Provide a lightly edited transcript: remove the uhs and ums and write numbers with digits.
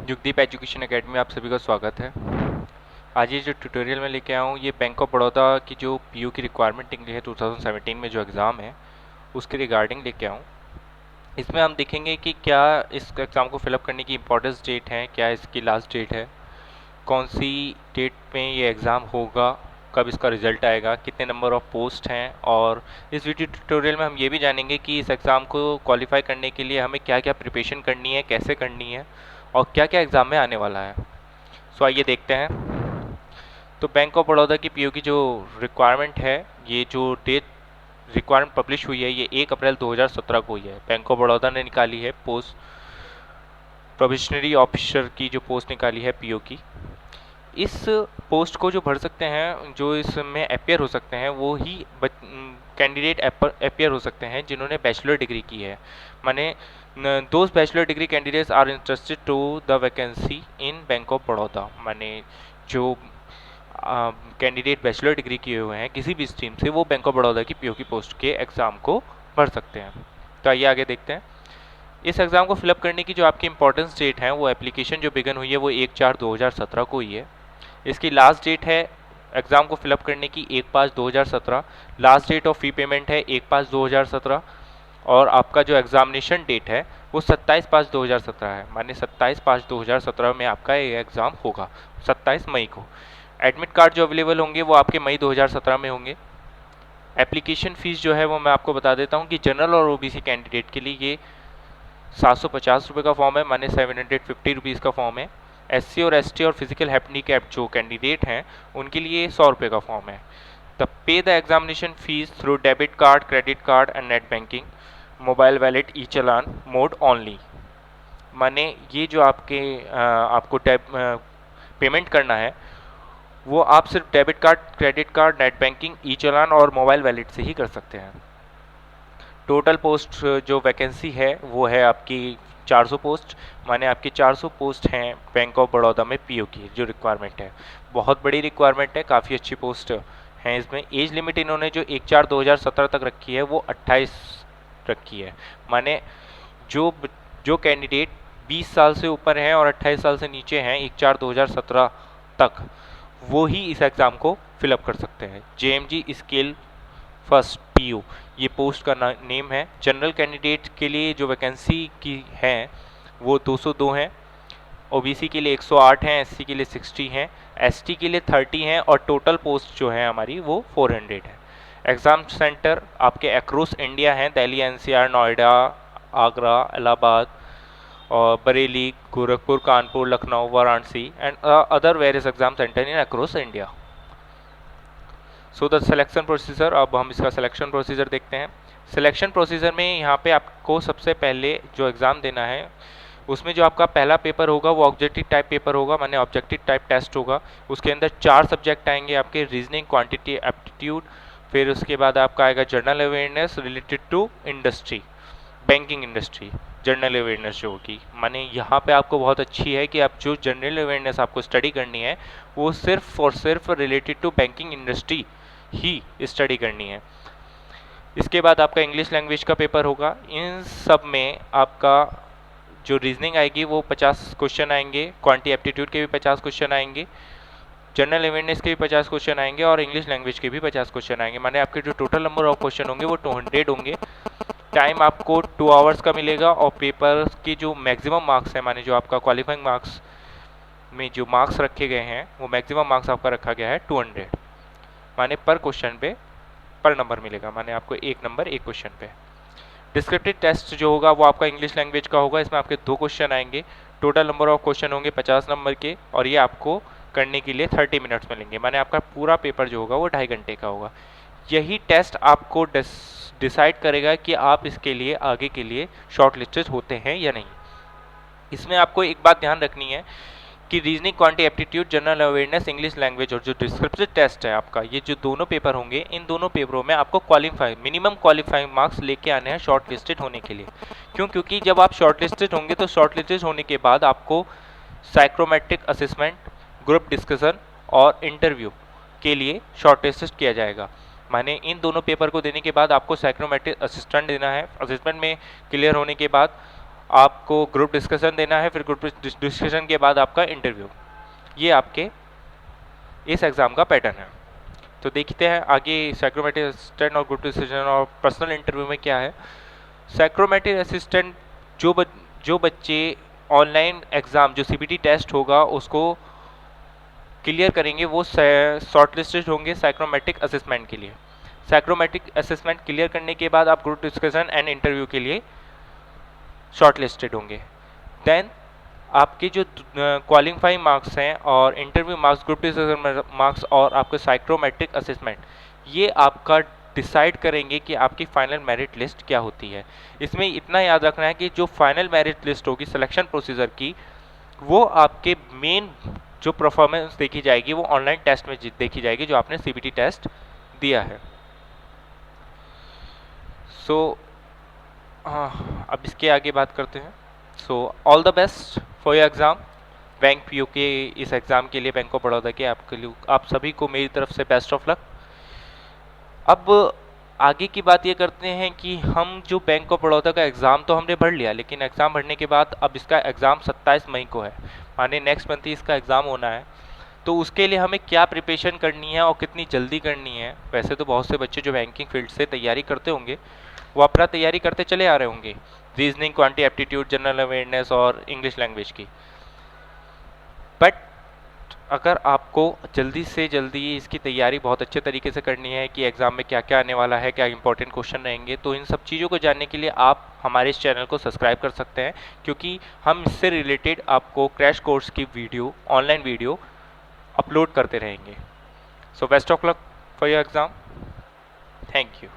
युगदीप education academy में आप सभी का स्वागत है। आज ये जो ट्यूटोरियल मैं लेके आया हूँ ये बैंक ऑफ बड़ौदा की जो पीयू की रिक्वायरमेंट निकली है 2017 में जो एग्ज़ाम है उसके रिगार्डिंग लेके आऊँ। इसमें हम देखेंगे कि क्या इस एग्ज़ाम को फिलअप करने की इम्पोर्टेंस डेट है, क्या इसकी लास्ट डेट है, कौन सी डेट में ये एग्ज़ाम होगा, कब इसका रिजल्ट आएगा, कितने नंबर ऑफ पोस्ट हैं। और इस वीडियो ट्यूटोरियल में हम ये भी जानेंगे कि इस एग्ज़ाम को क्वालिफाई करने के लिए हमें क्या क्या प्रिपरेशन करनी है, कैसे करनी है और क्या क्या एग्ज़ाम में आने वाला है। सो आइए देखते हैं। तो बैंक ऑफ बड़ौदा की पीयू की जो रिक्वायरमेंट है, ये जो डेट रिक्वायरमेंट पब्लिश हुई है ये 1 अप्रैल 2017 को हुई है। बैंक ऑफ बड़ौदा ने निकाली है पोस्ट प्रोबेशनरी ऑफिसर की जो पोस्ट निकाली है पीओ की। इस पोस्ट को जो भर सकते हैं, जो इसमें अपियर हो सकते हैं, वो ही कैंडिडेट अपियर हो सकते हैं जिन्होंने बैचलर डिग्री की है। माने those bachelor degree candidates are interested to the vacancy in bank of Baroda. माने जो कैंडिडेट बैचलर डिग्री किए हुए हैं किसी भी स्ट्रीम से, वो बैंक ऑफ बड़ौदा की पीओ की पोस्ट के एग्ज़ाम को भर सकते हैं। तो आइए आगे देखते हैं। इस एग्ज़ाम को फिलअप करने की जो आपकी इंपॉर्टेंस डेट है, वो एप्लीकेशन जो बिगन हुई है वो 1/4/2017 को हुई है। इसकी लास्ट डेट है एग्ज़ाम को फिलअप करने की 1/5/2017। Last date of fee payment है 1/5/2017 और आपका जो एग्ज़ामिनेशन डेट है वो 27/5/2017 है। माने 27/5/2017 में आपका ये एग्ज़ाम होगा, 27 मई को। एडमिट कार्ड जो अवेलेबल होंगे वो आपके मई 2017 में होंगे। एप्लीकेशन फ़ीस जो है वो मैं आपको बता देता हूँ कि जनरल और ओबीसी कैंडिडेट के लिए ये 750 रुपये का फॉर्म है, माने 750 रुपीज़ का फॉर्म है। एससी और एसटी और फिजिकल हैंडिकैप जो कैंडिडेट हैं उनके लिए 100 रुपये का फॉर्म है। The pay the examination fees through debit card, credit card and net banking, mobile wallet, E challan mode only. माने ये जो आपको पेमेंट करना है वो आप सिर्फ debit card, credit card, net banking, E challan और मोबाइल वैलेट से ही कर सकते हैं। टोटल पोस्ट जो वैकेंसी है वो है आपकी 400 पोस्ट। माने आपकी 400 पोस्ट हैं बैंक ऑफ बड़ौदा में पीओ की जो रिक्वायरमेंट है। बहुत बड़ी रिक्वायरमेंट है, काफ़ी अच्छी पोस्ट हैं इसमें। एज लिमिट इन्होंने जो 1/4/2017 तक रखी है वो 28 रखी है। माने जो जो कैंडिडेट 20 साल से ऊपर हैं और 28 साल से नीचे हैं 1/4/2017 तक, वो ही इस एग्ज़ाम को फिलअप कर सकते हैं। जेएमजी स्केल फर्स्ट पीयू ये पोस्ट का नेम है। जनरल कैंडिडेट के लिए जो वैकेंसी की है वो 202 हैं, ओबीसी के लिए 108 हैं, एससी के लिए 60 हैं, एसटी के लिए 30 हैं और टोटल पोस्ट जो है हमारी वो 400 है। एग्ज़ाम सेंटर आपके अक्रॉस इंडिया हैं, दिल्ली, एनसीआर, नोएडा, आगरा, इलाहाबाद और Bareilly, Gorakhpur, Kanpur, Lucknow, Varanasi and other various exam centre in across India. So the selection procedure, अब हम इसका सिलेक्शन प्रोसीजर देखते हैं। सिलेक्शन प्रोसीजर में यहाँ पे आपको सबसे पहले जो एग्ज़ाम देना है उसमें जो आपका पहला पेपर होगा वो ऑब्जेक्टिव टाइप पेपर होगा, माने ऑब्जेक्टिव टाइप टेस्ट होगा। उसके अंदर 4 सब्जेक्ट आएंगे आपके, रीजनिंग, क्वांटिटी, एप्टीट्यूड। फिर उसके बाद आपका आएगा general awareness related to industry, banking industry general awareness जो होगी। माने यहाँ पे आपको बहुत अच्छी है कि आप जो जनरल अवेयरनेस आपको स्टडी करनी है वो सिर्फ और सिर्फ रिलेटेड टू बैंकिंग इंडस्ट्री ही स्टडी करनी है। इसके बाद आपका इंग्लिश लैंग्वेज का पेपर होगा। इन सब में आपका जो रीजनिंग आएगी वो 50 क्वेश्चन आएंगे, क्वांटी एप्टीट्यूड के भी 50 क्वेश्चन आएंगे, जनरल अवेयरनेस के भी 50 क्वेश्चन आएंगे और इंग्लिश लैंग्वेज के भी 50 क्वेश्चन आएंगे। माने आपके जो टोटल नंबर ऑफ क्वेश्चन होंगे वो 200 होंगे। टाइम आपको 2 आवर्स का मिलेगा और पेपर की जो मैक्सिमम मार्क्स है, माने जो आपका क्वालिफाइंग मार्क्स में जो मार्क्स रखे गए हैं वो मैक्सिमम मार्क्स आपका रखा गया है 200। माने पर क्वेश्चन पे पर नंबर मिलेगा, माने आपको 1 नंबर 1 क्वेश्चन पे। डिस्क्रिप्टिव टेस्ट जो होगा वो आपका इंग्लिश लैंग्वेज का होगा। इसमें आपके 2 क्वेश्चन आएंगे, टोटल नंबर ऑफ क्वेश्चन होंगे 50 नंबर के और ये आपको करने के लिए 30 मिनट्स मिलेंगे। माने आपका पूरा पेपर जो होगा वो 2.5 घंटे का होगा। यही टेस्ट आपको डिसाइड करेगा कि आप इसके लिए आगे के लिए शॉर्ट लिस्टेड होते हैं या नहीं। इसमें आपको एक बात ध्यान रखनी है कि reasoning, quanti aptitude, general awareness, English language और जो डिस्क्रिप्टिव टेस्ट है आपका, ये जो दोनों पेपर होंगे, इन दोनों पेपरों में आपको मिनिमम क्वालिफाइंग मार्क्स लेके आने हैं शॉर्ट लिस्टेड होने के लिए। क्योंकि जब आप शॉर्ट लिस्टेड होंगे तो शॉर्ट लिस्टेड होने के बाद आपको साइक्रोमेट्रिक असेसमेंट, ग्रुप डिस्कशन और इंटरव्यू के लिए शॉर्ट लिस्टेड किया जाएगा। माने इन दोनों पेपर को देने के बाद आपको साइक्रोमेट्रिक असिस्टेंट देना है। असेसमेंट में क्लियर होने के बाद आपको ग्रुप डिस्कशन देना है, फिर ग्रुप डिस्कशन के बाद आपका इंटरव्यू। ये आपके इस एग्ज़ाम का पैटर्न है। तो देखते हैं आगे साइक्रोमेट्रिक असिस्टेंट और ग्रुप डिस्कशन और पर्सनल इंटरव्यू में क्या है। साइक्रोमेट्रिक असिस्टेंट जो बच्चे ऑनलाइन एग्ज़ाम जो सीबीटी टेस्ट होगा उसको क्लियर करेंगे वो शॉर्टलिस्टेड होंगे साइक्रोमेट्रिक असेसमेंट के लिए। साइक्रोमेट्रिक असेसमेंट क्लियर करने के बाद आप ग्रुप डिस्कशन एंड इंटरव्यू के लिए शॉर्टलिस्टेड होंगे। देन आपके जो क्वालिफाइंग मार्क्स हैं और interview marks, group discussion marks और आपके साइक्रोमेट्रिक असेसमेंट, ये आपका डिसाइड करेंगे कि आपकी फाइनल मेरिट लिस्ट क्या होती है। इसमें इतना याद रखना है कि जो फाइनल मेरिट लिस्ट होगी सिलेक्शन प्रोसीजर की, वो आपके मेन जो परफॉर्मेंस देखी जाएगी वो ऑनलाइन टेस्ट में देखी जाएगी जो आपने सीबीटी टेस्ट दिया है। सो अब इसके आगे बात करते हैं। So all the best for your exam. Bank PO के इस एग्ज़ाम के लिए बैंक ऑफ बड़ौदा के आपके लिए आप सभी को मेरी तरफ से बेस्ट ऑफ लक। अब आगे की बात ये करते हैं कि हम जो बैंक ऑफ बड़ौदा का एग्ज़ाम तो हमने भर लिया, लेकिन एग्ज़ाम भरने के बाद अब इसका एग्ज़ाम 27 मई को है, माने नेक्स्ट मंथ ही इसका एग्ज़ाम होना है। तो उसके लिए हमें क्या प्रिपरेशन करनी है और कितनी जल्दी करनी है। वैसे तो बहुत से बच्चे जो बैंकिंग फील्ड से तैयारी करते होंगे वो अपना तैयारी करते चले आ रहे होंगे, reasoning, quantity aptitude, general awareness और इंग्लिश लैंग्वेज की। बट अगर आपको जल्दी से जल्दी इसकी तैयारी बहुत अच्छे तरीके से करनी है कि एग्ज़ाम में क्या क्या आने वाला है, क्या इंपॉर्टेंट क्वेश्चन रहेंगे, तो इन सब चीज़ों को जानने के लिए आप हमारे इस चैनल को सब्सक्राइब कर सकते हैं, क्योंकि हम इससे रिलेटेड आपको क्रैश कोर्स की वीडियो, ऑनलाइन वीडियो अपलोड करते रहेंगे। So best of luck for your exam. Thank you.